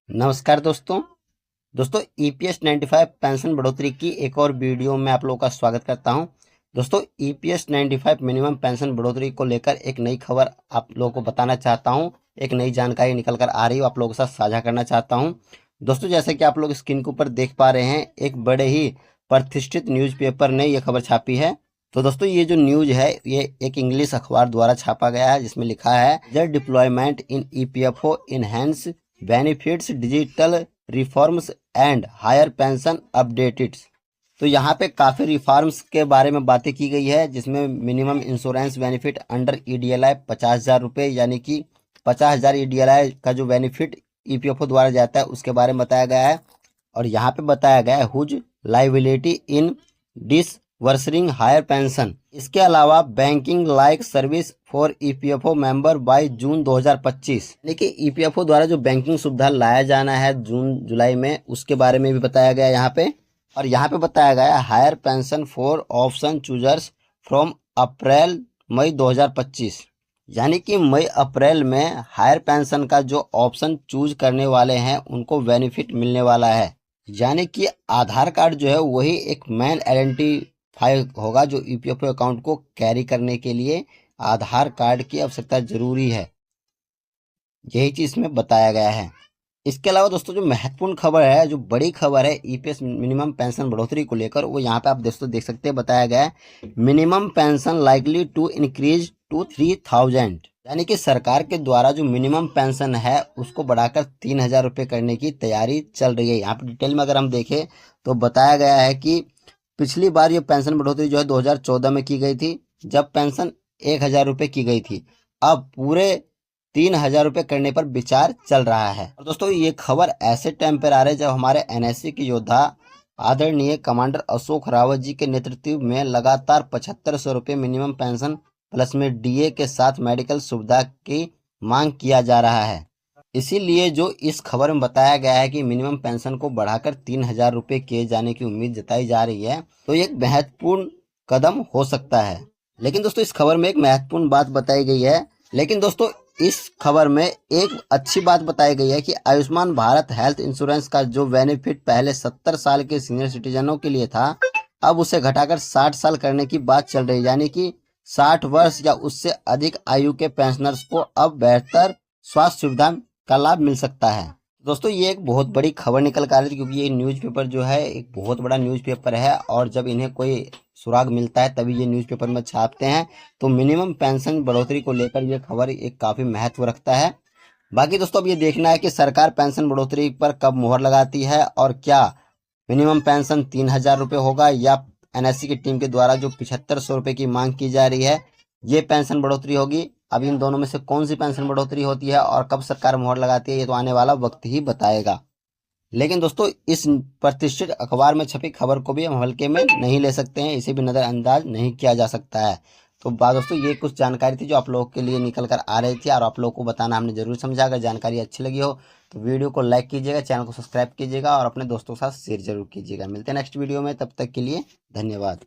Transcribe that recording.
नमस्कार दोस्तों EPS 95 pension बढ़ोतरी की एक और वीडियो में आप लोगों का स्वागत करता हूं। दोस्तों ईपीएस 95 मिनिमम पेंशन बढ़ोतरी को लेकर एक नई खबर आप लोगों को बताना चाहता हूं। एक नई जानकारी निकल कर आ रही है, आप लोगों के साथ साझा करना चाहता हूं। दोस्तों जैसे कि आप लोग स्क्रीन के ऊपर देख पा रहे हैं, एक बड़े ही प्रतिष्ठित न्यूज़पेपर ने यह खबर छापी है। तो दोस्तों ये जो न्यूज है ये एक इंग्लिश अखबार द्वारा छापा गया है, जिसमें लिखा है the deployment in EPFO enhance benefits digital reforms and higher pension updated. तो यहाँ पे काफ़ी रिफॉर्म्स के बारे में बातें की गई है, जिसमें मिनिमम इंश्योरेंस बेनिफिट अंडर ईडीएलआई 50,000 रुपये, यानी कि 50,000 ईडीएलआई का जो बेनिफिट ईपीएफओ द्वारा जाता है उसके बारे में बताया गया है। और यहाँ पे बताया गया है whose liability in disbursing higher pension. इसके अलावा banking like service for EPFO member by June 2025, यानी कि ईपीएफओ द्वारा जो बैंकिंग सुविधा लाया जाना है जून जुलाई में, उसके बारे में भी बताया गया यहाँ पे। और यहाँ पे बताया गया है higher pension for option choosers from April May 2025, यानी कि मई अप्रैल में हायर पेंशन का जो ऑप्शन चूज करने वाले हैं उनको बेनिफिट मिलने वाला है। यानी कि आधार कार्ड जो है वही एक मेन आइडेंटिफाई होगा, जो ईपीएफओ अकाउंट को कैरी करने के लिए आधार कार्ड की आवश्यकता जरूरी है। यही चीज इसमें बताया गया है। इसके अलावा दोस्तों जो महत्वपूर्ण खबर है, जो बड़ी खबर है ईपीएस मिनिमम पेंशन बढ़ोतरी को लेकर, वो यहाँ पे आप दोस्तों देख सकते हैं, बताया गया है minimum pension likely to increase to 3,000, यानी कि सरकार के द्वारा जो मिनिमम पेंशन है उसको बढ़ाकर 3,000 रुपये करने की तैयारी चल रही है। यहाँ पे डिटेल में अगर हम देखें तो बताया गया है कि पिछली बार ये पेंशन बढ़ोतरी जो है 2014 में की गई थी, जब पेंशन 1,000 रुपये की गई थी। अब पूरे 3,000 रुपये करने पर विचार चल रहा है। और दोस्तों ये खबर ऐसे टाइम पर आ रही है जब हमारे एनएससी के योद्धा आदरणीय कमांडर अशोक रावत जी के नेतृत्व में लगातार 7,500 रुपये मिनिमम पेंशन प्लस में डीए के साथ मेडिकल सुविधा की मांग किया जा रहा है। इसीलिए जो इस खबर में बताया गया है कि मिनिमम पेंशन को बढ़ाकर 3,000 रुपये किए जाने की उम्मीद जताई जा रही है, तो ये एक महत्वपूर्ण कदम हो सकता है। लेकिन दोस्तों इस खबर में एक महत्वपूर्ण बात बताई गई है, लेकिन दोस्तों इस खबर में एक अच्छी बात बताई गई है कि आयुष्मान भारत हेल्थ इंश्योरेंस का जो बेनिफिट पहले 70 साल के सीनियर सिटीजनों के लिए था, अब उसे घटाकर 60 साल करने की बात चल रही है। यानी कि 60 वर्ष या उससे अधिक आयु के पेंशनर्स को अब बेहतर स्वास्थ्य सुविधा का लाभ मिल सकता है। दोस्तों ये एक बहुत बड़ी खबर निकल कर आ रही है, क्योंकि ये न्यूज़पेपर जो है एक बहुत बड़ा न्यूज़पेपर है, और जब इन्हें कोई सुराग मिलता है तभी ये न्यूज़पेपर में छापते हैं। तो मिनिमम पेंशन बढ़ोतरी को लेकर ये खबर एक काफ़ी महत्व रखता है। बाकी दोस्तों अब ये देखना है कि सरकार पेंशन बढ़ोतरी पर कब मुहर लगाती है, और क्या मिनिमम पेंशन 3,000 रुपये होगा, या एनएससी की टीम के द्वारा जो 7,500 रुपये की मांग की जा रही है ये पेंशन बढ़ोतरी होगी। अब इन दोनों में से कौन सी पेंशन बढ़ोतरी होती है और कब सरकार मुहर लगाती है, ये तो आने वाला वक्त ही बताएगा। लेकिन दोस्तों इस प्रतिष्ठित अखबार में छपी खबर को भी हम हल्के में नहीं ले सकते हैं, इसे भी नज़रअंदाज नहीं किया जा सकता है। तो दोस्तों ये कुछ जानकारी थी जो आप लोगों के लिए निकल कर आ रही थी, और आप लोगों को बताना हमने जरूर समझा। अगर जानकारी अच्छी लगी हो तो वीडियो को लाइक कीजिएगा, चैनल को सब्सक्राइब कीजिएगा और अपने दोस्तों के साथ शेयर जरूर कीजिएगा। मिलते हैं नेक्स्ट वीडियो में, तब तक के लिए धन्यवाद।